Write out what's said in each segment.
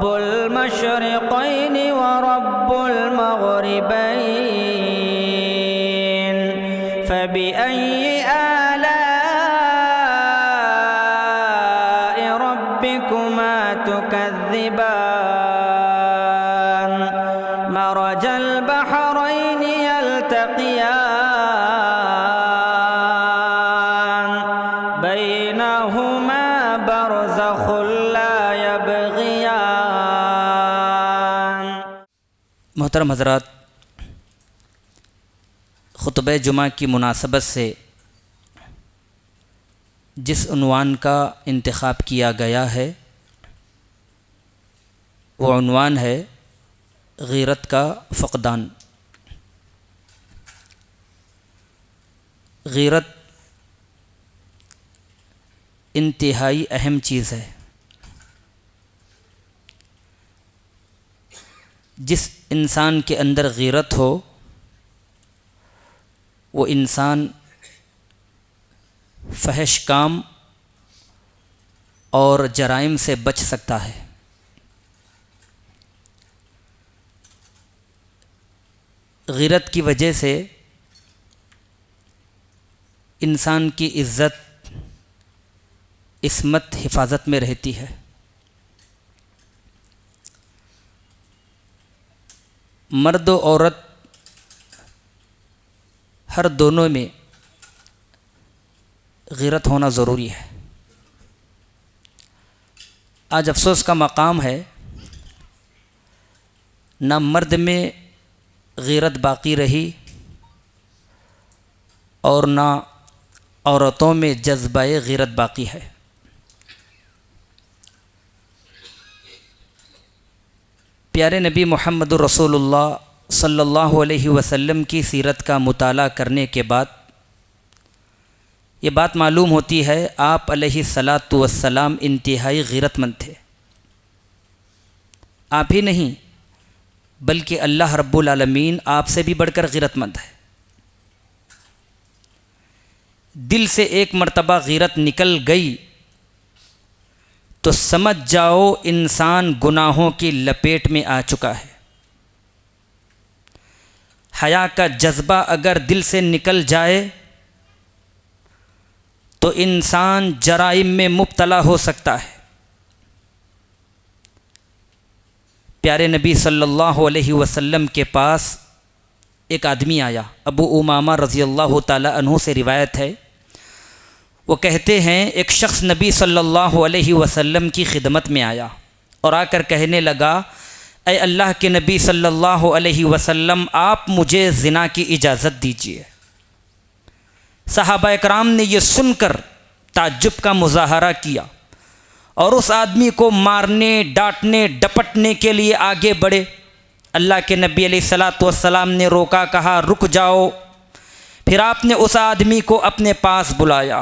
रब्बुल मशरिक़ैनि व रब्बुल मग़रिबैन फ़बिअय्यि आलाइ रब्बिकुमा तुकज़्ज़िबान मरजल बहरैनि यल्तक़ियान बैनहुमा बरज़ख़ुन ला यबग़ियान। मोहतरम हज़रात, खुतबे जुमा की मुनासबत से जिस उन्वान का इंतखाब किया गया है वो उन्वान है गीरत का फ़क़दान। गीरत इंतहाई अहम चीज़ है। जिस इंसान के अंदर गीरत हो वो इंसान फहश काम और जराइम से बच सकता है। गीरत की वजह से इंसान की इज़्ज़त इस्मत हिफाजत में रहती है। मर्द और औरत हर दोनों में गीरत होना ज़रूरी है। आज अफसोस का मकाम है, ना मर्द में गीरत बाकी रही और ना औरतों में जज्बाए गीरत बाकी है। प्यारे नबी मोहम्मद रसूलुल्लाह सल्लल्लाहु अलैहि वसल्लम की सीरत का मुताला करने के बाद ये बात मालूम होती है आप अलैहिस्सलातु वस्सलाम इंतहाई गीरतमंद थे। आप ही नहीं बल्कि अल्लाह रब्बुल आलमीन आपसे भी बढ़कर गीरतमंद है। दिल से एक मर्तबा गीरत निकल गई तो समझ जाओ इंसान गुनाहों की लपेट में आ चुका है। हया का जज्बा अगर दिल से निकल जाए तो इंसान जराइम में मुब्तला हो सकता है। प्यारे नबी सल्लल्लाहु अलैहि वसल्लम के पास एक आदमी आया। अबू उमामा रज़ियल्लाहु ताला अन्हु से रिवायत है, वो कहते हैं एक शख्स नबी सल्लल्लाहु अलैहि वसल्लम की खिदमत में आया और आकर कहने लगा, ऐ अल्लाह के नबी सल्लल्लाहु अलैहि वसल्लम, आप मुझे ज़िना की इजाज़त दीजिए। सहाबा इकराम ने ये सुनकर ताज्जुब का मुज़ाहरा किया और उस आदमी को मारने, डांटने, डपटने के लिए आगे बढ़े। अल्लाह के नबी अलैहिस्सलातु वस्सलाम ने रोका, कहा रुक जाओ। फिर आपने उस आदमी को अपने पास बुलाया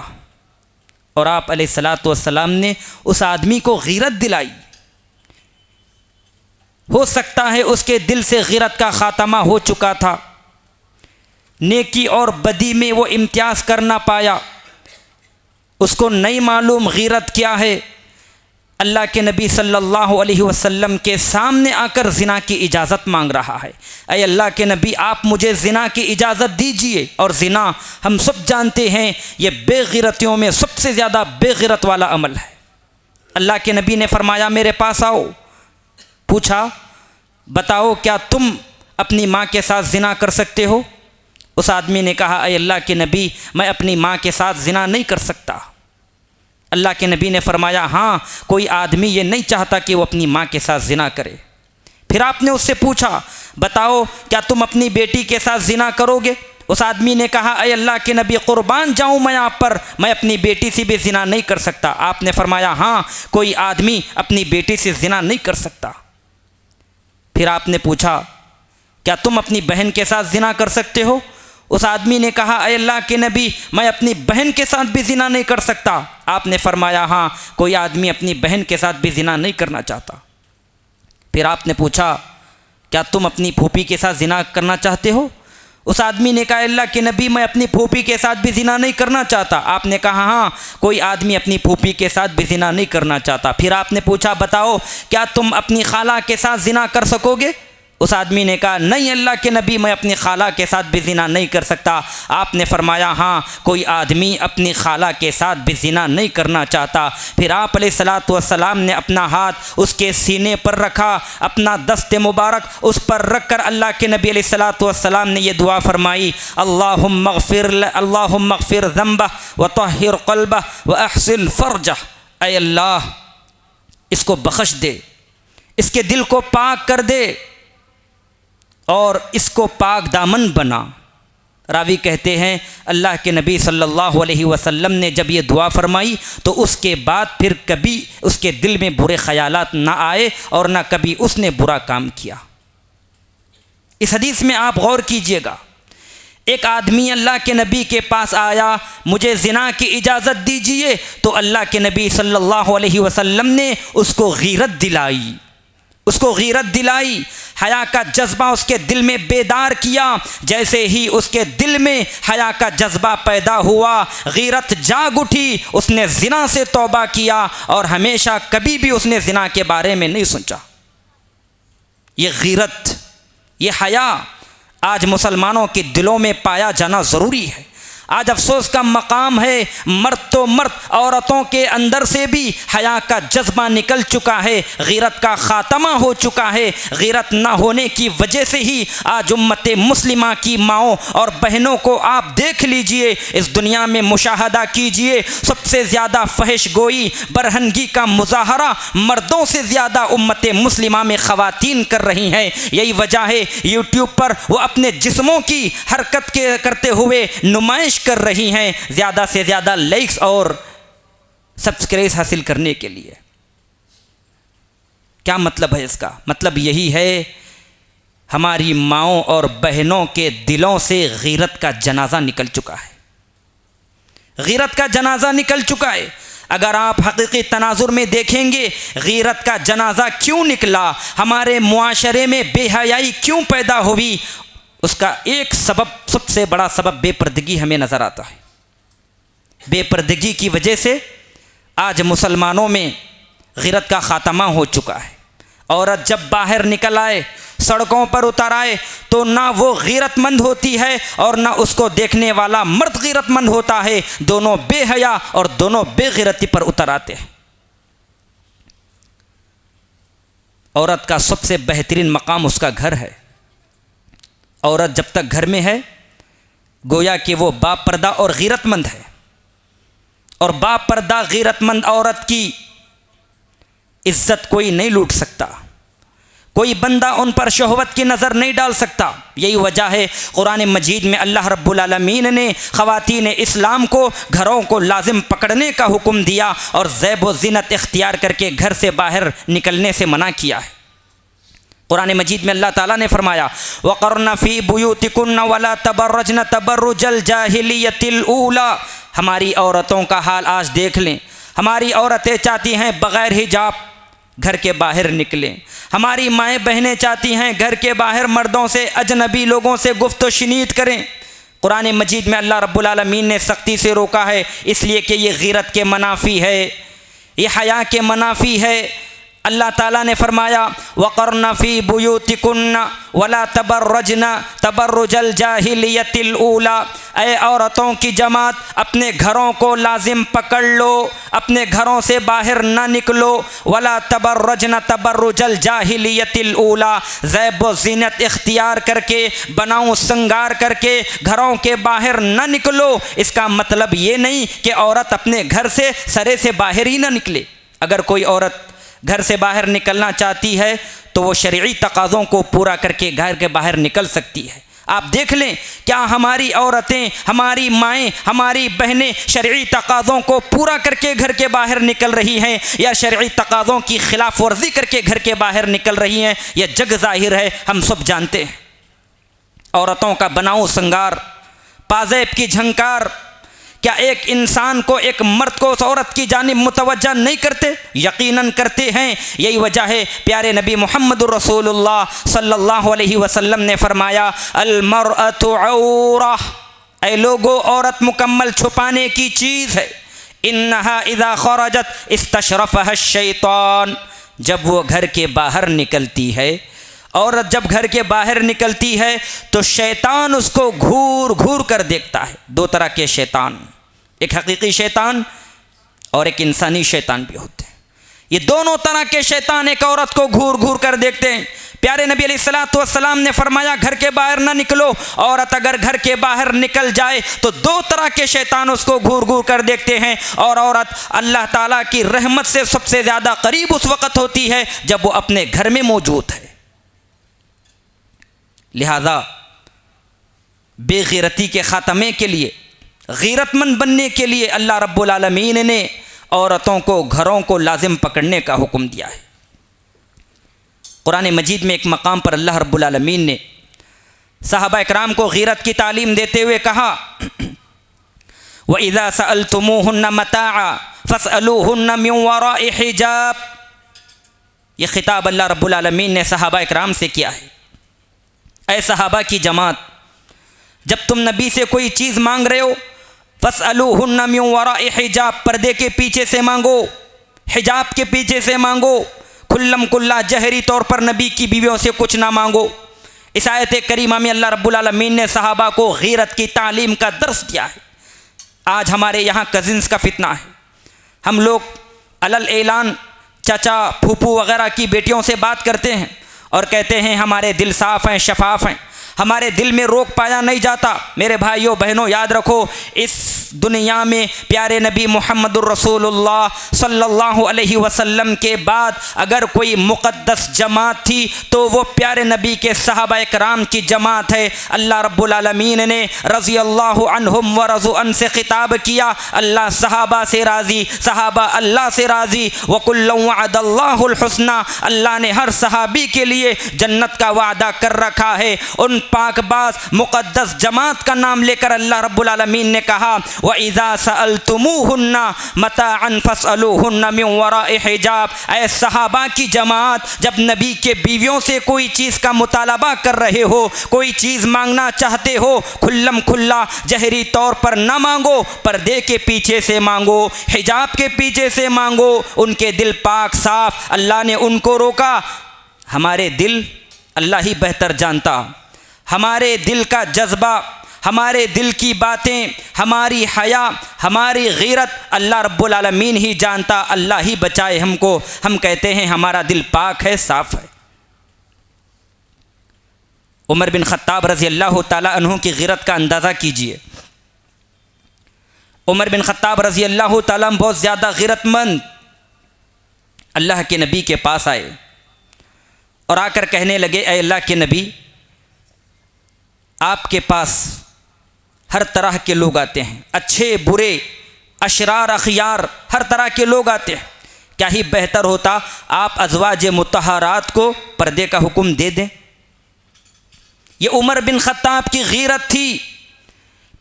और आप अलैहिस्सलातु वस्सलाम ने उस आदमी को गीरत दिलाई। हो सकता है उसके दिल से गीरत का ख़ात्मा हो चुका था, नेकी और बदी में वो इम्तियाज़ कर ना पाया, उसको नहीं मालूम गीरत क्या है। अल्लाह के नबी सल्लल्लाहु अलैहि वसल्लम के सामने आकर ज़िना की इजाज़त मांग रहा है। ऐ अल्लाह के नबी, आप मुझे ज़िना की इजाज़त दीजिए। और ज़िना हम सब जानते हैं ये बेग़िरतियों में सबसे ज़्यादा बेग़िरत वाला अमल है। अल्लाह के नबी ने फरमाया मेरे पास आओ। पूछा बताओ क्या तुम अपनी माँ के साथ ज़िना कर सकते हो? उस आदमी ने कहा ऐ अल्लाह के नबी, मैं अपनी माँ के साथ ज़िना नहीं कर सकता। अल्लाह के नबी ने फरमाया हाँ, कोई आदमी ये नहीं चाहता कि वो अपनी माँ के साथ ज़िना करे। फिर आपने उससे पूछा बताओ क्या तुम अपनी बेटी के साथ ज़िना करोगे? उस आदमी ने कहा ऐ अल्लाह के नबी, कुर्बान जाऊँ मैं आप पर, मैं अपनी बेटी से भी ज़िना नहीं कर सकता। आपने फरमाया हाँ, कोई आदमी अपनी बेटी से ज़िना नहीं कर सकता। फिर आपने पूछा क्या तुम अपनी बहन के साथ ज़िना कर सकते हो? उस आदमी ने कहा ऐ अल्लाह के नबी, मैं अपनी बहन के साथ भी ज़िना नहीं कर सकता। आपने फरमाया हाँ, कोई आदमी अपनी बहन के साथ भी ज़िना नहीं करना चाहता। फिर आपने पूछा क्या तुम अपनी फूफी के साथ ज़िना करना चाहते हो? उस आदमी ने कहा, अल्लाह के नबी मैं अपनी फूफी के साथ भी ज़िना नहीं करना चाहता। आपने कहा हाँ, कोई आदमी अपनी फूफी के साथ भी ज़िना नहीं करना चाहता। फिर आपने पूछा, बताओ क्या तुम अपनी खाला के साथ ज़िना कर सकोगे? उस आदमी ने कहा, नहीं अल्लाह के नबी मैं अपनी खाला के साथ भी ज़िना नहीं कर सकता। आपने फरमाया, हाँ, कोई आदमी अपनी खाला के साथ भी ज़िना नहीं करना चाहता। फिर आप अलैहिस्सलातु वस्सलाम ने अपना हाथ उसके सीने पर रखा, अपना दस्ते मुबारक उस पर रख कर अल्लाह के नबी अलैहिस्सलातु वस्सलाम ने यह दुआ फरमाई, अल्लाहुम्मा अग़फ़िर ज़ंबह व तहिर क़ल्बह व अहसिन फ़रजह। ऐ अल्लाह, इसको बख्श दे, इसके दिल को पाक कर दे और इसको पाक दामन बना। रावी कहते हैं, अल्लाह के नबी सल्लल्लाहु अलैहि वसल्लम ने जब ये दुआ फरमाई तो उसके बाद फिर कभी उसके दिल में बुरे ख़यालात ना आए और ना कभी उसने बुरा काम किया। इस हदीस में आप गौर कीजिएगा, एक आदमी अल्लाह के नबी के पास आया, मुझे ज़िना की इजाज़त दीजिए, तो अल्लाह के नबी सल्लल्लाहु अलैहि वसल्लम ने उसको गीरत दिलाई, हया का जज्बा उसके दिल में बेदार किया। जैसे ही उसके दिल में हया का जज्बा पैदा हुआ, गीरत जाग उठी, उसने ज़िना से तौबा किया और हमेशा कभी भी उसने ज़िना के बारे में नहीं सोचा। ये गीरत, ये हया आज मुसलमानों के दिलों में पाया जाना ज़रूरी है। आज अफसोस का मकाम है, मर्द तो मर्द, औरतों के अंदर से भी हया का जज्बा निकल चुका है, गीरत का ख़ात्मा हो चुका है। गीरत ना होने की वजह से ही आज उम्मत मुस्लिमा की माओं और बहनों को आप देख लीजिए, इस दुनिया में मुशाहदा कीजिए, सबसे ज़्यादा फहिश गोई, बरहनगी का मुजाहरा मर्दों से ज़्यादा उम्मत मुस्लिमा में ख़वातीन कर रही हैं। यही वजह है यूट्यूब पर वो अपने जिस्मों की हरकत करते हुए नुमाइश कर रही हैं, ज़्यादा से ज़्यादा लाइक्स और सब्सक्राइब हासिल करने के लिए। क्या मतलब है इसका? मतलब यही है, हमारी माओं और बहनों के दिलों से गीरत का जनाजा निकल चुका है, गीरत का जनाजा निकल चुका है। अगर आप हकीकी तनाजुर में देखेंगे, गीरत का जनाजा क्यों निकला, हमारे मुआशरे में बेहयाई क्यों पैदा हुई, उसका एक सबब, सबसे बड़ा सबब बेपर्दगी हमें नज़र आता है। बेपर्दगी की वजह से आज मुसलमानों में गीरत का ख़ात्मा हो चुका है। औरत जब बाहर निकल आए, सड़कों पर उतर आए, तो ना वो गीरतमंद होती है और ना उसको देखने वाला मर्द गीरतमंद होता है। दोनों बेहया और दोनों बेगैरती पर उतर आते हैं। औरत का सबसे बेहतरीन मकाम उसका घर है। औरत जब तक घर में है, गोया कि वो बापर्दा और गीरतमंद है, और बापर्दा गीरतमंद औरत की इज्जत कोई नहीं लूट सकता, कोई बंदा उन पर शहवत की नज़र नहीं डाल सकता। यही वजह है कुरान मजीद में अल्लाह रब्बुल आलमीन ने ख़वातीन इस्लाम को घरों को लाजिम पकड़ने का हुक्म दिया और ज़ैब व ज़ीनत इख्तियार करके घर से बाहर निकलने से मना किया है। कुरान मजीद में अल्लाह ताला ने फरमाया, वक़रना फ़ी बुयूतिकुन्ना वला तबर्रजना तबर्रुजल जाहिलियतिल ऊला। हमारी औरतों का हाल आज देख लें। हमारी औरतें चाहती हैं बग़ैर हिजाब घर के बाहर निकलें। हमारी माएँ बहनें चाहती हैं घर के बाहर मर्दों से, अजनबी लोगों से गुफ्त शिनीत करें। कुरान मजीद में अल्लाह रब्बुल आलमीन ने सख्ती से रोका है, इसलिए कि ये गीरत के मनाफ़ी है, ये हया के मनाफ़ी है। अल्लाह ताला ने फरमाया, वक़रना फ़ी बुयूतिकुन्ना वला तबर्रजना तबर्रुजल जाहिलियतिल ऊला। ऐ औरतों की जमात, अपने घरों को लाजिम पकड़ लो, अपने घरों से बाहर ना निकलो। वला तबर्रजना तबर्रुजल जाहिलियतिल ऊला, ज़ैब व ज़ीनत इख्तियार करके, बनाओ श्रृंगार करके घरों के बाहर ना निकलो। इसका मतलब ये नहीं कि औरत अपने घर से सरे से बाहर ही ना निकले। अगर कोई औरत घर से बाहर निकलना चाहती है तो वो शरई तकाज़ों को पूरा करके घर के बाहर निकल सकती है। आप देख लें, क्या हमारी औरतें, हमारी माएँ, हमारी बहनें शरई तकाज़ों को पूरा करके घर के बाहर निकल रही हैं या शरई तकाज़ों की खिलाफ वर्जी करके घर के बाहर निकल रही हैं? यह जग ज़ाहिर है, हम सब जानते हैं। औरतों का बनाओ श्रृंगार, पाजेब की झंकार, क्या एक इंसान को, एक मर्द को उस औरत की जानिब मुतवज्जा नहीं करते? यकीनन करते हैं। यही वजह है प्यारे नबी मुहम्मदुर रसूलुल्लाह सल्लल्लाहु अलैहि वसल्लम ने फरमाया, अल मरअतु औरा, ऐ लोगो, औरत मुकम्मल छुपाने की चीज़ है। इन्नहा इज़ा खरजत इस्तशरफहा शैतान, जब वो घर के बाहर निकलती है, औरत जब घर के बाहर निकलती है तो शैतान उसको घूर घूर कर देखता है। दो तरह के शैतान, एक हकीकी शैतान और एक इंसानी शैतान भी होते हैं। ये दोनों तरह के शैतान एक औरत को घूर घूर कर देखते हैं। प्यारे नबी अलैहिस्सलातु वस्सलाम ने फरमाया, घर के बाहर ना निकलो। औरत अगर घर के बाहर निकल जाए तो दो तरह के शैतान उसको घूर घूर कर देखते हैं। और औरत अल्लाह ताला की रहमत से सबसे ज़्यादा करीब उस वक़्त होती है जब वो अपने घर में मौजूद है। लिहाजा बेगैरती के ख़ात्मे के लिए, गैरतमंद बनने के लिए अल्लाह रब्बुल आलमीन ने औरतों को घरों को लाजिम पकड़ने का हुक्म दिया है। कुरान मजीद में एक मकाम पर अल्लाह रब्बुल आलमीन ने सहाबा इकराम को गैरत की तालीम देते हुए कहा, व इज़ा सअलतुमूहुन्ना मताअ फस्अलूहुन्ना मिन वराइ हिजाब। ये खिताब अल्लाह रब्बुल आलमीन ने सहाबा इकराम से किया है। ऐ सहाबा की जमात, जब तुम नबी से कोई चीज़ मांग रहे हो, फस्अलूहुन्ना मिन वराइ हिजाब, पर्दे के पीछे से मांगो, हिजाब के पीछे से मांगो। खुल्लम कुल्ला, जहरी तौर पर नबी की बीवियों से कुछ ना मांगो। इस आयत करीमा में अल्लाह रब्बुल आलमीन ने सहाबा को गैरत की तालीम का दर्स दिया है। आज हमारे यहाँ कज़िन्स का फितना है। हम लोग अलल ऐलान चाचा फूफू वगैरह की बेटियों से बात करते हैं और कहते हैं हमारे दिल साफ़ हैं, शफाफ हैं, हमारे दिल में रोक पाया नहीं जाता। मेरे भाइयों बहनों, याद रखो, इस दुनिया में प्यारे नबी मुहम्मदुर रसूलुल्लाह सल्लल्लाहु अलैहि वसल्लम के बाद अगर कोई मुक़द्दस जमात थी तो वो प्यारे नबी के सहाबा इकराम की जमात है। अल्लाह रब्बुल आलमीन ने रज़ी अल्लाहु अन्हुम व रज़ू अन से खिताब किया, अल्लाह सहाबा से राज़ी, सहाबा अल्लाह से राज़ी। व कुल्लुन वअदल्लाहुल हुस्ना, अल्लाह ने हर सहाबी के लिए जन्नत का वादा कर रखा है। उन पाकबाज मुक़द्दस जमात का नाम लेकर अल्लाह रब्बुल आलमीन ने कहा, व इज़ा सअलतुमूहुन्ना मताअन फस्अलूहुन्ना मिन वराइ हिजाब। ऐ सहाबा की जमात, जब नबी के बीवियों से कोई चीज़ का मुतालबा कर रहे हो, कोई चीज़ मांगना चाहते हो, खुल्लम खुल्ला जहरी तौर पर ना मांगो, पर्दे के पीछे से मांगो, हिजाब के पीछे से मांगो। उनके दिल पाक साफ, अल्लाह ने उनको रोका। हमारे दिल अल्लाह ही बेहतर जानता, हमारे दिल का जज्बा, हमारे दिल की बातें, हमारी हया, हमारी गैरत अल्लाह रब्बुल आलमीन ही जानता। अल्लाह ही बचाए हमको। हम कहते हैं हमारा दिल पाक है, साफ़ है। उमर बिन ख़त्ताब रज़ी अल्लाह ताला अन्हु की गैरत का अंदाज़ा कीजिए। उमर बिन ख़त्ताब रज़ी अल्लाह ताला बहुत ज़्यादा गैरतमंद अल्लाह के नबी के पास आए और आकर कहने लगे, ऐ अल्लाह के नबी, आपके पास हर तरह के लोग आते हैं, अच्छे बुरे, अशरार अखियार, हर तरह के लोग आते हैं। क्या ही बेहतर होता आप अज़वाज मुतहरात को पर्दे का हुक्म दे दें। ये उमर बिन ख़त्ताब की गैरत थी।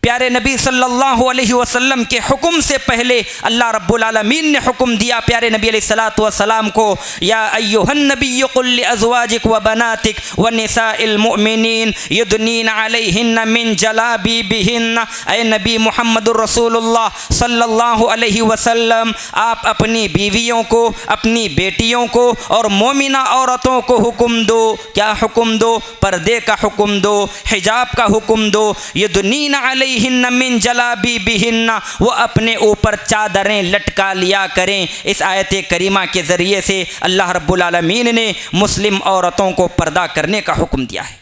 प्यारे नबी सल्लल्लाहु अलैहि वसल्लम के हुक्म से पहले अल्लाह रब्बुल आलमीन ने हुक्म दिया प्यारे नबी अलैहिस्सलातु वस्सलाम को, या अय्युहन नबिय्यु कुल लिअज़वाजिक व बनातिक व निसाइल मुमिनीन युदनीन अलैहिन्ना मिन जलाबिबिहिन्ना। ऐ नबी मुहम्मदुर रसूलुल्लाह सल्लल्लाहु अलैहि वसल्लम, आप अपनी बीवियों को, अपनी बेटियों को और मोमिना औरतों को हुक्म दो। क्या हुक्म दो? पर्दे का हुक्म दो, हिजाब का हुक्म दो। युदनीन अलैहिन्ना मिन जलाबिबिहिन्ना, वो अपने ऊपर चादरें लटका लिया करें। इस आयत करीमा के ज़रिए से अल्लाह रब्बुल आलमीन ने मुस्लिम औरतों को पर्दा करने का हुक्म दिया है।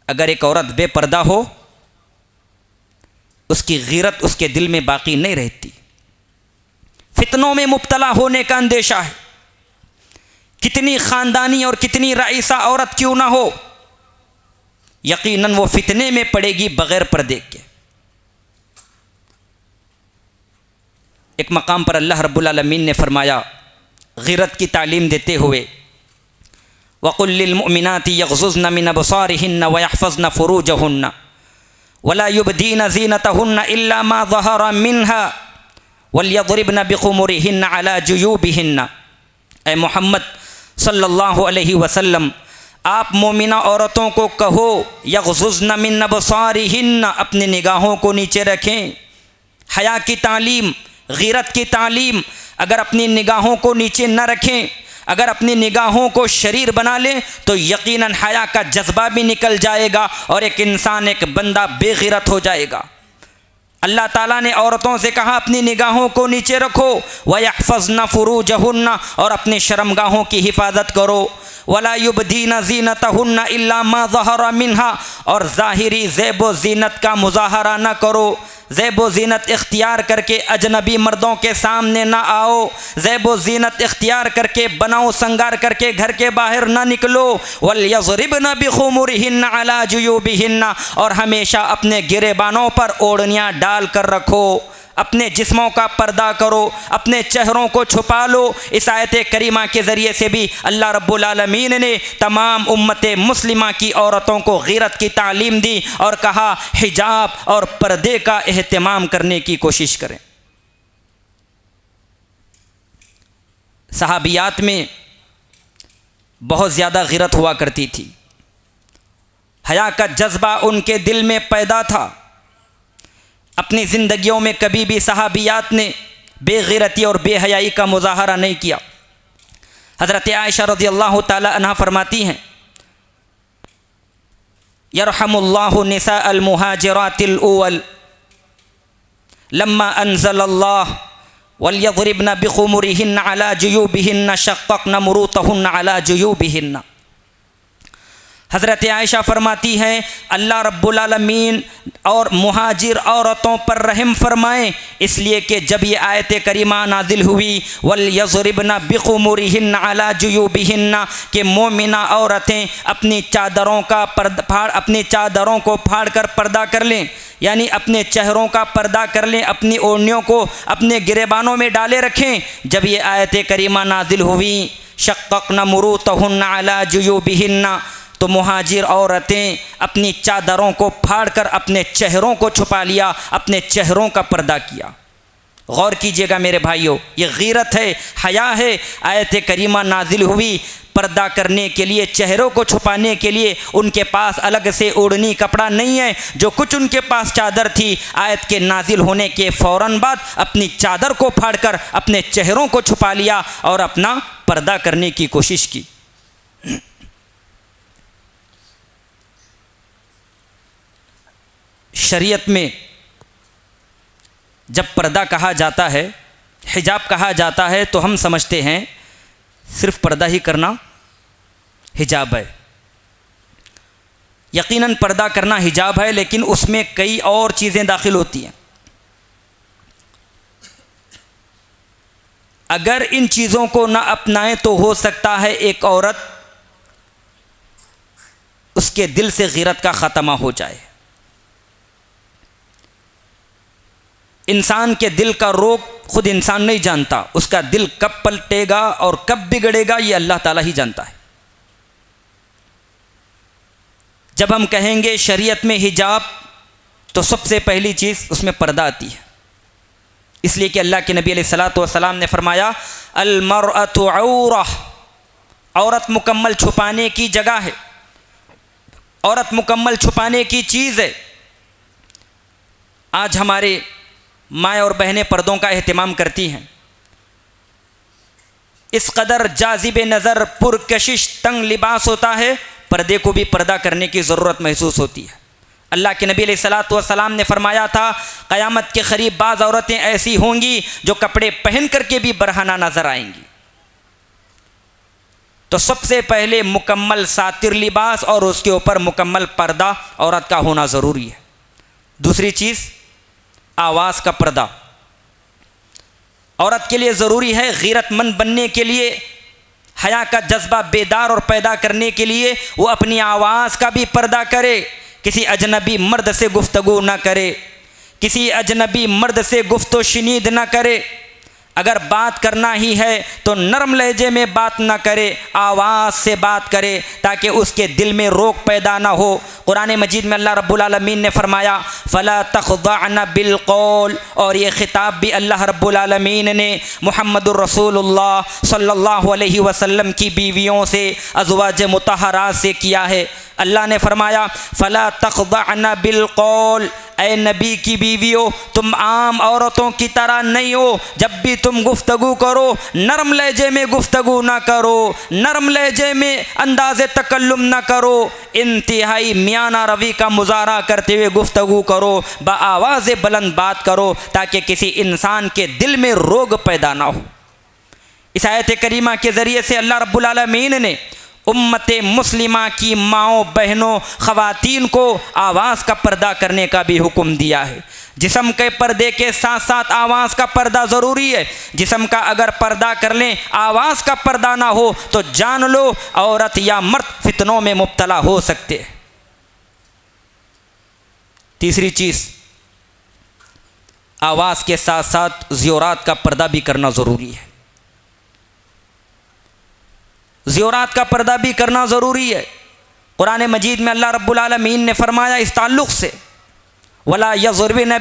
अगर एक औरत बेपर्दा हो, उसकी गैरत उसके दिल में बाकी नहीं रहती, फितनों में मुब्तला होने का अंदेशा है। कितनी ख़ानदानी और कितनी रईसा औरत क्यों ना हो, यकीनन वो फितने में पड़ेगी बग़ैर पर्दे के। एक मकाम पर अल्लाह रब्बुल आलमीन ने फरमाया गैरत की तालीम देते हुए, वक़ुल लिल मुमिनाति यग़ज़ुज़्न मिन अबसारिहिन्ना व यहफ़ज़्न फ़ुरूजहुन्ना वला युबदीन ज़ीनतहुन्ना इल्ला मा ज़हरा मिन्हा वलयज़रिबन बिखुमुरिहिन्ना अला जुयूबिहिन्ना। ए मोहम्मद सल्लल्लाहु अलैहि वसल्लम, आप मोमिना औरतों को कहो यग़ज़ुज़्न मिन अबसारिहिन्ना, अपनी निगाहों को नीचे रखें। हया की तालीम, ग़ीरत की तालीम, अगर अपनी निगाहों को नीचे न रखें, अगर अपनी निगाहों को शरीर बना लें तो यकीनन हया का जज्बा भी निकल जाएगा और एक इंसान, एक बंदा बेग़ीरत हो जाएगा। अल्लाह ताला ने औरतों से कहा अपनी निगाहों को नीचे रखो, वयहफ़ज़्न फ़ुरूजहुन्ना, और अपनी शर्मगाहों की हिफाजत करो। वला युबदीन ज़ीनतहुन्ना इल्ला मा ज़हरा मिन्हा, और ज़ाहिरी ज़ेब व ज़ीनत का मुज़ाहरा न करो। ज़ेब व ज़ीनत इख्तियार करके अजनबी मर्दों के सामने ना आओ। ज़ेब व ज़ीनत इख्तियार करके बनाओ संगार करके घर के बाहर ना निकलो। वलयज़रिबन बिखुमुरिहिन्ना अला जुयूबिहिन्ना, और हमेशा अपने गिरेबानों पर ओढ़नियाँ डाल कर रखो। अपने जिस्मों का पर्दा करो, अपने चेहरों को छुपा लो। इस आयत करीमा के ज़रिए से भी अल्लाह रब्बुल आलमीन ने तमाम उम्मत मुस्लिमा की औरतों को ग़ीरत की तालीम दी और कहा हिजाब और पर्दे का एहतमाम करने की कोशिश करें। सहाबियात में बहुत ज़्यादा ग़ीरत हुआ करती थी, हया का जज्बा उनके दिल में पैदा था। अपनी ज़िंदगियों में कभी भी सहाबियात ने बेग़ीरती और बेहयाई का मुज़ाहरा नहीं किया। हज़रत आयशा रज़ियल्लाहु ताला अन्हा फरमाती हैं, यरहमुल्लाहु निसाअल मुहाजिरातिल उवल लम्मा अंज़लल्लाह वलयज़रिबन बिखुमुरिहिन्ना अला जुयूबिहिन्ना शक़्क़क़्न मुरूतहुन्ना अला जुयूबिहिन्ना। हज़रत आयशा फरमाती हैं, अल्लाह रब्बुल आलमीन और मुहाजिर औरतों पर रहम फरमाएँ, इसलिए कि जब ये आयत करीमा नाजिल हुई वलयज़रिबन बिखुमुरिहिन्ना अला जुयूबिहिन्ना, कि मोमिना औरतें अपनी चादरों को फाड़ कर पर्दा कर लें, यानी अपने चेहरों का पर्दा कर लें, अपनी ओढ़नियों को अपने गिरेबानों में डाले रखें। जब ये आयत करीमा नाजिल हुई शक़्क़क़्न मुरूतहुन्ना अला जुयूबिहिन्ना, तो मुहाजिर औरतें अपनी चादरों को फाड़कर अपने चेहरों को छुपा लिया, अपने चेहरों का पर्दा किया। गौर कीजिएगा मेरे भाइयों, ये ग़ीरत है, हया है। आयत करीमा नाजिल हुई पर्दा करने के लिए, चेहरों को छुपाने के लिए। उनके पास अलग से ओढ़नी कपड़ा नहीं है, जो कुछ उनके पास चादर थी, आयत के नाजिल होने के फ़ौरन बाद अपनी चादर को फाड़कर अपने चेहरों को छुपा लिया और अपना पर्दा करने की कोशिश की। शरीयत में जब पर्दा कहा जाता है, हिजाब कहा जाता है, तो हम समझते हैं सिर्फ पर्दा ही करना हिजाब है। यकीनन पर्दा करना हिजाब है, लेकिन उसमें कई और चीज़ें दाखिल होती हैं। अगर इन चीज़ों को ना अपनाएं तो हो सकता है एक औरत, उसके दिल से ग़ीरत का ख़ात्मा हो जाए। इंसान के दिल का रोग खुद इंसान नहीं जानता, उसका दिल कब पलटेगा और कब बिगड़ेगा ये अल्लाह ताला ही जानता है। जब हम कहेंगे शरीयत में हिजाब, तो सबसे पहली चीज़ उसमें पर्दा आती है। इसलिए कि अल्लाह के नबी अलैहिस्सलातु वस्सलाम ने फरमाया अल मरअतु औरा, औरत मुकम्मल छुपाने की जगह है, औरत मुकम्मल छुपाने की चीज़ है। आज हमारे माएँ और बहनें पर्दों का एहतमाम करती हैं। इस कदर जाज़िब नज़र पुरकशिश तंग लिबास होता है, पर्दे को भी पर्दा करने की ज़रूरत महसूस होती है। अल्लाह के नबी अलैहिस्सलातु वस्सलाम ने फरमाया था क़यामत के क़रीब बाज़ औरतें ऐसी होंगी जो कपड़े पहन करके भी बरहना नज़र आएंगी। तो सबसे पहले मुकम्मल सातिर लिबास और उसके ऊपर मुकम्मल पर्दा औरत का होना ज़रूरी है। दूसरी चीज़ आवाज़ का पर्दा औरत के लिए ज़रूरी है। ग़ीरतमंद बनने के लिए, हया का जज्बा बेदार और पैदा करने के लिए वो अपनी आवाज़ का भी पर्दा करे। किसी अजनबी मर्द से गुफ्तगू ना करे, किसी अजनबी मर्द से गुफ्तो शनीद ना करे। अगर बात करना ही है तो नरम लहजे में बात ना करे, आवाज़ से बात करे ताकि उसके दिल में रोक पैदा ना हो। कुरान मजीद में अल्लाह रब्बुल आलमीन ने फरमाया फ़ला तख़्ज़अन बिलक़ौल, और ये ख़िताब भी अल्लाह रब्बुल आलमीन ने मुहम्मदुर रसूलुल्लाह सल्लल्लाहु अलैहि वसल्लम की बीवियों से, अज़वाज मुतहरात से किया है। अल्लाह ने फरमाया फ़ला तख़्ज़अन बिलक़ौल, ए नबी की बीवियों तुम आम औरतों की तरह नहीं हो, जब भी तुम गुफ्तगू करो नरम लहजे में गुफ्तगू ना करो, नरम लहजे में अंदाज़े तकल्लुम ना करो, इंतहाई मियाना रवी का मुजाहरा करते हुए गुफ्तगू करो, बआवाज़ बुलंद बात करो ताकि किसी इंसान के दिल में रोग पैदा ना हो। इस आयत करीमा के ज़रिए से अल्लाह रब्बुल आलमीन ने उम्मत मुस्लिमा की माओं, बहनों, ख़वातीन को आवाज़ का पर्दा करने का भी हुक्म दिया है। जिस्म के पर्दे के साथ साथ आवाज़ का पर्दा ज़रूरी है। जिस्म का अगर पर्दा कर लें, आवाज़ का पर्दा ना हो तो जान लो औरत या मर्द फितनों में मुब्तला हो सकते हैं। तीसरी चीज़, आवाज़ के साथ साथ ज़ियोरात का पर्दा भी करना ज़रूरी है। ज़ियोरात का पर्दा भी करना ज़रूरी है। कुरान मजीद में अल्लाह रब्बुल आलमीन ने फरमाया इस ताल्लुक़ से वला यज़रिबन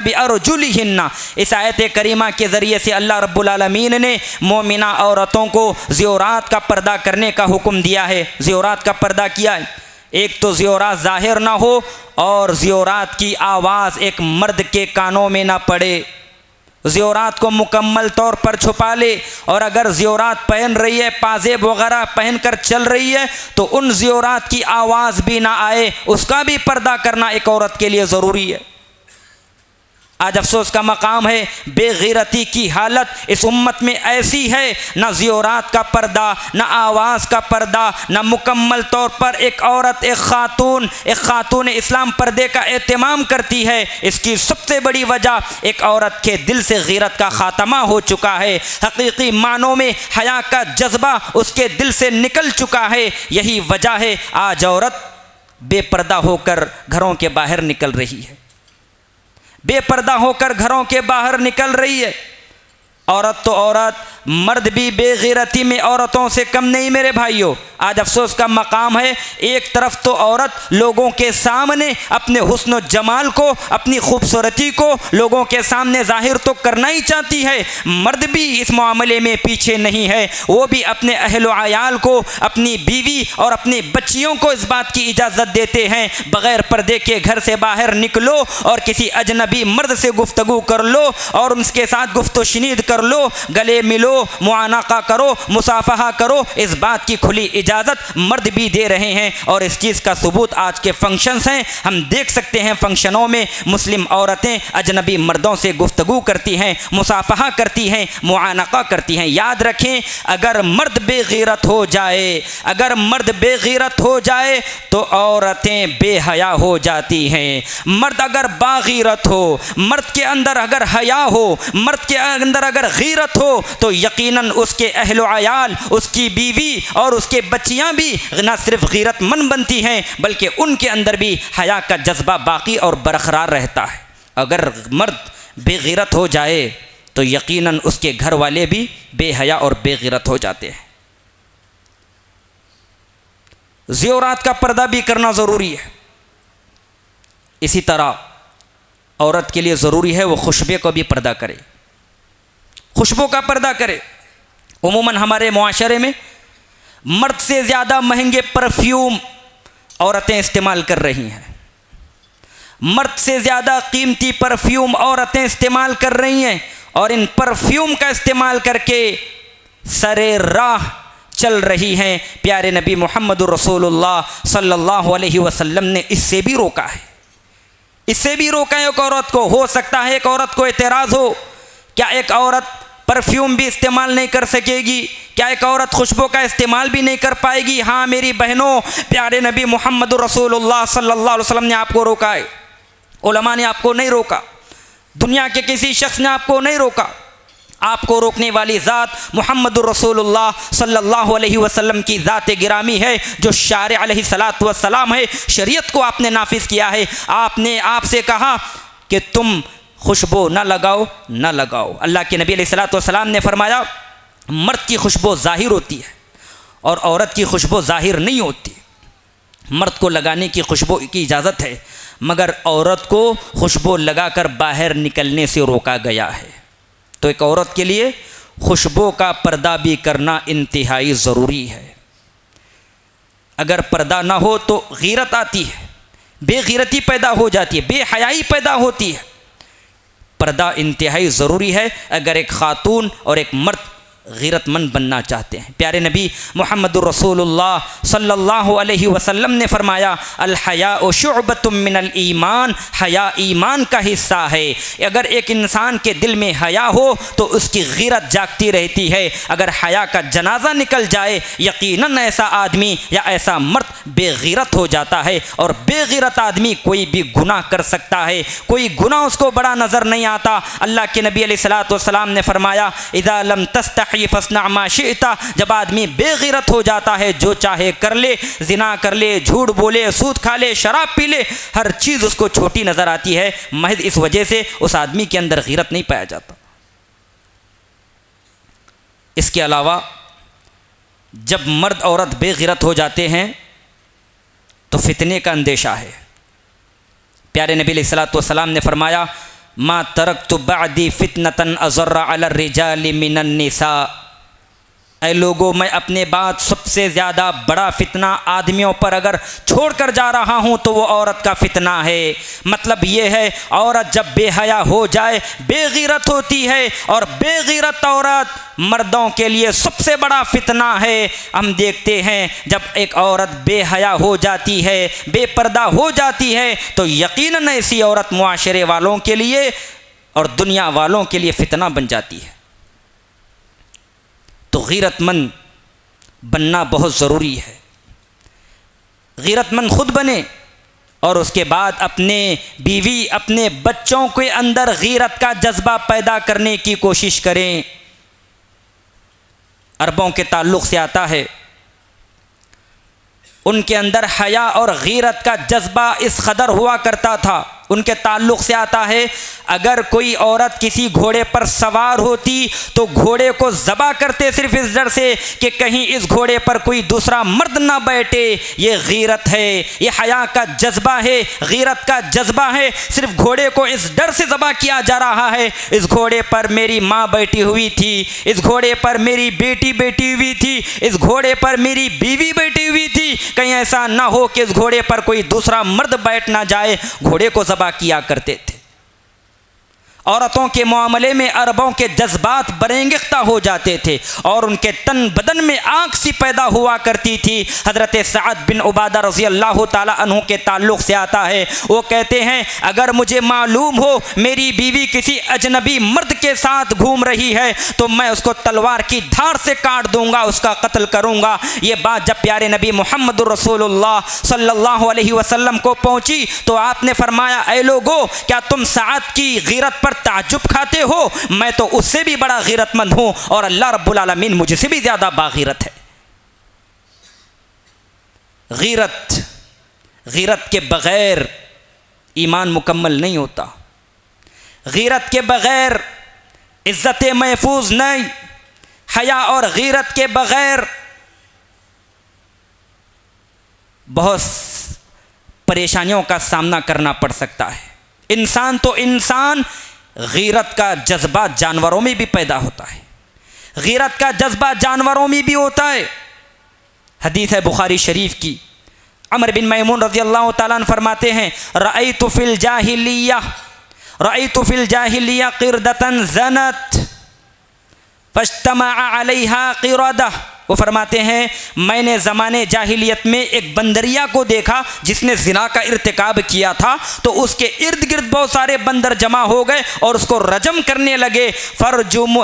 बिअरजुलिहिन्ना, इस आयत करीमा के ज़रिए से अल्लाह रब्बुल आलमीन ने मोमिना औरतों को ज़ियोरात का पर्दा करने का हुक्म दिया है। ज़ियोरात का पर्दा किया है, एक तो ज़ियोरात ज़ाहिर ना हो और ज़ियोरात की आवाज़ एक मर्द के कानों में ना पड़े, ज़ियोरात को मुकम्मल तौर पर छुपा ले। और अगर ज़ियोरात पहन रही है, पाजेब वगैरह पहन कर चल रही है तो उन ज़ियोरात की आवाज़ भी ना आए, उसका भी पर्दा करना एक औरत के लिए ज़रूरी है। आज अफसोस का मकाम है, बेगैरती की हालत इस उम्मत में ऐसी है, ना ज़ियोरात का पर्दा, ना आवाज़ का पर्दा, ना मुकम्मल तौर पर एक औरत, एक ख़ातून इस्लाम पर्दे का एहतमाम करती है। इसकी सबसे बड़ी वजह एक औरत के दिल से गैरत का ख़ात्मा हो चुका है, हकीकी मानों में हया का जज्बा उसके दिल से निकल चुका है। यही वजह है आज औरत बेपर्दा होकर घरों के बाहर निकल रही है, बेपर्दा होकर घरों के बाहर निकल रही है। औरत तो औरत, मर्द भी बेगैरती में औरतों से कम नहीं मेरे भाइयों। आज अफसोस का मकाम है, एक तरफ तो औरत लोगों के सामने अपने हुस्न जमाल को, अपनी खूबसूरती को लोगों के सामने जाहिर तो करना ही चाहती है, मर्द भी इस मामले में पीछे नहीं है। वो भी अपने अहल व अयाल को, अपनी बीवी और अपनी बच्चियों को इस बात की इजाज़त देते हैं बग़ैर पर्दे के घर से बाहर निकलो और किसी अजनबी मर्द से गुफ्तगू कर लो और उनके साथ गुफ्तो शनीद कर लो, गले मिलो, मुआनका करो, मुसाफहा करो, इस बात की खुली इजाज़त मर्द भी दे रहे हैं। और इस चीज़ का सबूत आज के फंक्शंस हैं, हम देख सकते हैं फंक्शनों में मुस्लिम औरतें अजनबी मर्दों से गुफ्तगू करती हैं, मुसाफहा करती हैं, मुआनका करती हैं। याद रखें, अगर मर्द बेगैरत हो जाए, अगर मर्द बेगैरत हो जाए तो औरतें बेहया हो जाती हैं। मर्द अगर बागैरत हो, मर्द के अंदर अगर हया हो, मर्द के अंदर अगर गैरत हो तो यकीनन उसके अहल व अयाल, उसकी बीवी और उसके बच्चियां भी न सिर्फ गैरतमंद बनती हैं बल्कि उनके अंदर भी हया का जज्बा बाकी और बरकरार रहता है। अगर मर्द बेगैरत हो जाए तो यकीनन उसके घर वाले भी बेहया और बेगैरत हो जाते हैं। ज़ियोरात का पर्दा भी करना ज़रूरी है। इसी तरह औरत के लिए ज़रूरी है वो खुशबे को भी पर्दा करे, खुशबू का पर्दा करे। उमूमन हमारे मुआशरे में मर्द से ज़्यादा महंगे परफ्यूम औरतें इस्तेमाल कर रही हैं, मर्द से ज़्यादा कीमती परफ्यूम औरतें इस्तेमाल कर रही हैं और इन परफ्यूम का इस्तेमाल करके सरे राह चल रही हैं। प्यारे नबी मुहम्मदुर रसूलुल्लाह सल्लल्लाहु अलैहि वसल्लम ने इससे भी रोका है, इससे भी रोका है। एक औरत को, हो सकता है एक औरत को एतराज़ हो, क्या एक औरत परफ्यूम भी इस्तेमाल नहीं कर सकेगी? क्या एक औरत खुशबू का इस्तेमाल भी नहीं कर पाएगी? हाँ मेरी बहनों, प्यारे नबी मुहम्मदुर रसूलुल्लाह सल्लल्लाहु अलैहि वसल्लम ने आपको रोका है, उलमा ने आपको नहीं रोका, दुनिया के किसी शख्स ने आपको नहीं रोका। आपको रोकने वाली ज़ात मुहम्मदुर रसूलुल्लाह सल्लल्लाहु अलैहि वसल्लम की ज़ात गिरामी है, जो शारिअ अलैहिस्सलातु वस्सलाम है। शरीयत को आपने नाफिज किया है। आपने आपसे कहा कि तुम खुशबू ना लगाओ ना लगाओ। अल्लाह के नबी अलैहिस्सलातु वस्सलाम ने फरमाया मर्द की खुशबू ज़ाहिर होती है और औरत की खुशबू ज़ाहिर नहीं होती। मर्द को लगाने की खुशबू की इजाज़त है मगर औरत को खुशबू लगाकर बाहर निकलने से रोका गया है। तो एक औरत के लिए खुशबू का पर्दा भी करना इंतहाई ज़रूरी है। अगर पर्दा ना हो तो गीरत आती है, बेगीरती पैदा हो जाती है, बेहयाई पैदा होती है। पर्दा इंतहाई ज़रूरी है अगर एक ख़ातून और एक मर्द गीरतमंद बनना चाहते हैं। प्यारे नबी मुहम्मदुर रसूलुल्लाह सल्लल्लाहु अलैहि वसल्लम ने फरमाया अल हयाउ शुअबतुम मिनल ईमान, हया ईमान का हिस्सा है। अगर एक इंसान के दिल में हया हो तो उसकी गीरत जागती रहती है। अगर हया का जनाजा निकल जाए यकीनन ऐसा आदमी या ऐसा मर्द बेगीरत हो जाता है। और बेगीरत आदमी कोई भी गुनाह कर सकता है, कोई गुनाह उसको बड़ा नज़र नहीं आता। अल्लाह के नबी अलैहिस्सलातु वस्सलाम ने फरमाया इज़ा लम तस्तही फस्ना मा शिअता, जब आदमी बेगीरत हो जाता है जो चाहे कर ले, जिना कर ले, झूठ बोले, सूद खा ले, शराब पी ले, हर चीज़ उसको छोटी नज़र आती है। महज इस वजह से उस आदमी के अंदर गीरत नहीं पाया जाता। इसके अलावा जब मर्द औरत बेगीरत हो जाते हैं तो फितने का अंदेशा है। प्यारे नबी अलैहिस्सलातु वस्सलाम ने फरमाया मा तरक्तु बअदी फितनतन अज़र्रा अला रिजालि मिनन निसा। ऐ लोगों, मैं अपने बाद सबसे ज़्यादा बड़ा फितना आदमियों पर अगर छोड़ कर जा रहा हूँ तो वो औरत का फितना है। मतलब ये है औरत जब बेहया हो जाए, बेगीरत होती है और बेगीरत औरत मर्दों के लिए सबसे बड़ा फितना है। हम देखते हैं जब एक औरत बेहया हो जाती है, बेपर्दा हो जाती है तो यकीनन ऐसी औरत मुआशरे वालों के लिए और दुनिया वालों के लिए फितना बन जाती है। तो गीरतमंद बनना बहुत ज़रूरी है। गीरतमंद खुद बने और उसके बाद अपने बीवी, अपने बच्चों के अंदर गीरत का जज्बा पैदा करने की कोशिश करें। अरबों के ताल्लुक़ से आता है, उनके अंदर हया और गीरत का जज्बा इस कदर हुआ करता था। उनके ताल्लुक़ से आता है अगर कोई औरत किसी घोड़े पर सवार होती तो घोड़े को ज़बा करते सिर्फ इस डर से कि कहीं इस घोड़े पर कोई दूसरा मर्द ना बैठे। ये गीरत है, ये हया का जज्बा है, गीरत का जज्बा है। सिर्फ घोड़े को इस डर से ज़बा किया जा रहा है इस घोड़े पर मेरी माँ बैठी हुई थी, इस घोड़े पर मेरी बेटी बैठी हुई थी, इस घोड़े पर मेरी बीवी बैठी हुई थी। कहीं ऐसा ना हो कि इस घोड़े पर कोई दूसरा मर्द बैठ ना जाए। घोड़े को ज़बा किया करते थे। औरतों के मामले में अरबों के जज्बात बरेंगिख्ता हो जाते थे और उनके तन बदन में आग सी पैदा हुआ करती थी। हज़रत सअद बिन उबादा रज़ी अल्लाह ताला अन्हु के ताल्लुक़ से आता है, वो कहते हैं अगर मुझे मालूम हो मेरी बीवी किसी अजनबी मर्द के साथ घूम रही है तो मैं उसको तलवार की धार से काट दूंगा, उसका कत्ल करूंगा। ये बात जब प्यारे नबी मुहम्मदुर रसूलुल्लाह सल्लल्लाहु अलैहि वसल्लम को पहुंची तो आपने फरमाया ऐ लोगो, क्या तुम सअद की गीरत पर ताज्जुब खाते हो? मैं तो उससे भी बड़ा गीरतमंद हूं और अल्लाह रब्बुल आलमीन मुझसे भी ज्यादा बागीरत है। गीरत के बगैर ईमान मुकम्मल नहीं होता। गीरत के बगैर इज्जत महफूज नहीं। हया और गीरत के बगैर बहुत परेशानियों का सामना करना पड़ सकता है। इंसान तो इंसान, गीरत का जज्बा जानवरों में भी पैदा होता है, गीरत का जज्बा जानवरों में भी होता है। हदीस है बुखारी शरीफ की, अमर बिन मैमून रज़ी अल्लाह ताला अन्हु फरमाते हैं रअयतु फिल जाहिलिया क़िरदतन ज़नत फज्तमा अलैहा क़िरदा। वो फरमाते हैं मैंने ज़माने जाहिलियत में एक बंदरिया को देखा जिसने ज़िना का इर्तिकाब किया था, तो उसके इर्द गिर्द बहुत सारे बंदर जमा हो गए और उसको रजम करने लगे। फरजम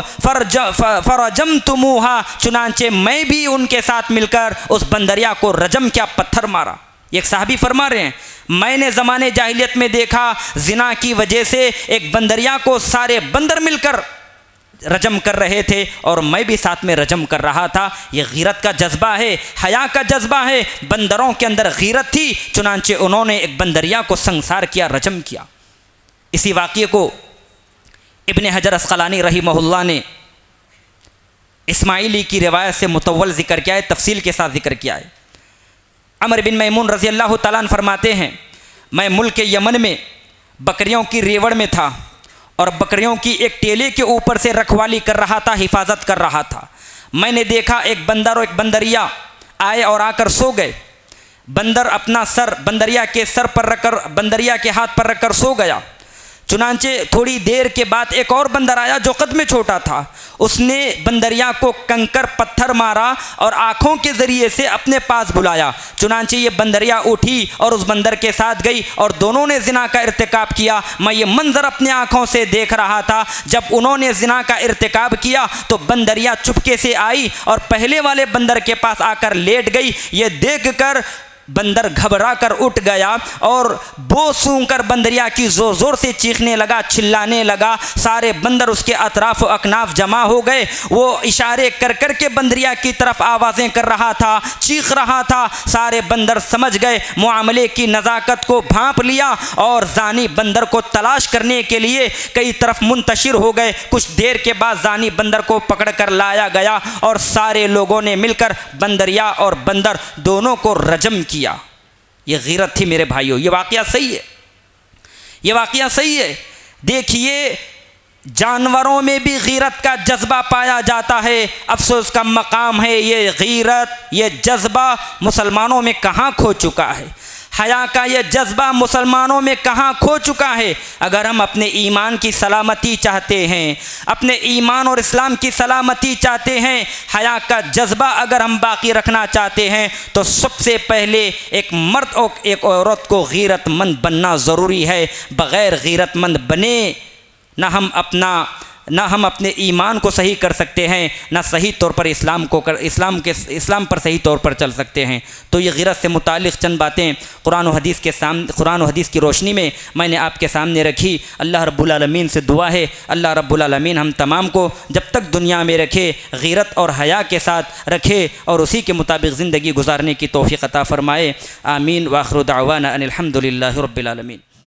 तुमुहा, चुनांचे मैं भी उनके साथ मिलकर उस बंदरिया को रजम किया, पत्थर मारा। एक साहबी फरमा रहे हैं मैंने ज़माने जाहिलियत में देखा ज़िना की वजह से एक बंदरिया को सारे बंदर मिलकर रजम कर रहे थे और मैं भी साथ में रजम कर रहा था। ये गीरत का जज्बा है, हया का जज्बा है। बंदरों के अंदर गीरत थी, चुनांचे उन्होंने एक बंदरिया को संसार किया, रजम किया। इसी वाक़ये को इब्न हजर अस्क़लानी रहिमहुल्लाह ने इस्माइली की रिवायत से मुतव्वल ज़िक्र किया है, तफसील के साथ ज़िक्र किया है। अमर बिन मैमून रज़ी अल्लाह तआला अन्हु फरमाते हैं, मैं मुल्क यमन में बकरियों की रेवड़ में था और बकरियों की एक टेले के ऊपर से रखवाली कर रहा था, हिफाजत कर रहा था। मैंने देखा एक बंदर और एक बंदरिया आए और आकर सो गए। बंदर अपना सर बंदरिया के सर पर रखकर, बंदरिया के हाथ पर रखकर सो गया। चुनांचे थोड़ी देर के बाद एक और बंदर आया जो कद में छोटा था। उसने बंदरिया को कंकर पत्थर मारा और आँखों के ज़रिए से अपने पास बुलाया। चुनांचे ये बंदरिया उठी और उस बंदर के साथ गई और दोनों ने ज़िना का इर्तिकाब किया। मैं ये मंज़र अपने आँखों से देख रहा था। जब उन्होंने ज़िना का इर्तिकाब किया तो बंदरिया चुपके से आई और पहले वाले बंदर के पास आकर लेट गई। ये देख कर बंदर घबरा कर उठ गया और बो सूंघ कर बंदरिया की ज़ोर ज़ोर से चीखने लगा, चिल्लाने लगा। सारे बंदर उसके अतराफ़ अकनाफ जमा हो गए। वो इशारे कर कर के बंदरिया की तरफ आवाज़ें कर रहा था, चीख रहा था। सारे बंदर समझ गए, मामले की नज़ाकत को भांप लिया और जानी बंदर को तलाश करने के लिए कई तरफ मुंतशिर हो गए। कुछ देर के बाद जानी बंदर को पकड़ कर लाया गया और सारे लोगों ने मिलकर बंदरिया और बंदर दोनों को रजम किया। ये गीरत थी मेरे भाइयों। ये वाक़या सही है, ये वाक़या सही है। देखिए जानवरों में भी गीरत का जज्बा पाया जाता है। अफसोस का मकाम है ये गीरत, ये जज्बा मुसलमानों में कहाँ खो चुका है। हया का ये जज्बा मुसलमानों में कहाँ खो चुका है। अगर हम अपने ईमान की सलामती चाहते हैं, अपने ईमान और इस्लाम की सलामती चाहते हैं, हया का जज्बा अगर हम बाकी रखना चाहते हैं तो सबसे पहले एक मर्द और एक औरत को गीरतमंद बनना ज़रूरी है। बग़ैर गीरतमंद बने ना हम अपने ईमान को सही कर सकते हैं, ना सही तौर पर इस्लाम पर सही तौर पर चल सकते हैं। तो ये गीरत से मुतालिक़ चंद बातें कुरान और हदीस की रोशनी में मैंने आपके सामने रखी। अल्लाह रब्बुल आलमीन से दुआ है, अल्लाह रब्बुल आलमीन हम तमाम को जब तक दुनिया में रखे गीरत और हया के साथ रखे और उसी के मुताबिक ज़िंदगी गुजारने की तौफ़ीक़ अता फ़रमाए। आमीन। व आख़िरु दावाना अनिल हम्दुलिल्लाहि रब्बिल आलमीन।